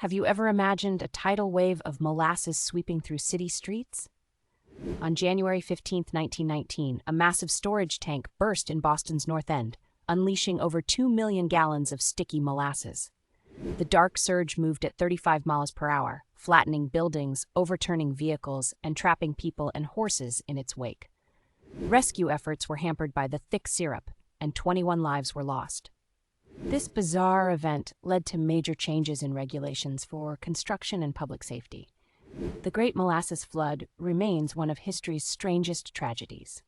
Have you ever imagined a tidal wave of molasses sweeping through city streets? On January 15, 1919, a massive storage tank burst in Boston's North End, unleashing over 2 million gallons of sticky molasses. The dark surge moved at 35 miles per hour, flattening buildings, overturning vehicles, and trapping people and horses in its wake. Rescue efforts were hampered by the thick syrup, and 21 lives were lost. This bizarre event led to major changes in regulations for construction and public safety. The Great Molasses Flood remains one of history's strangest tragedies.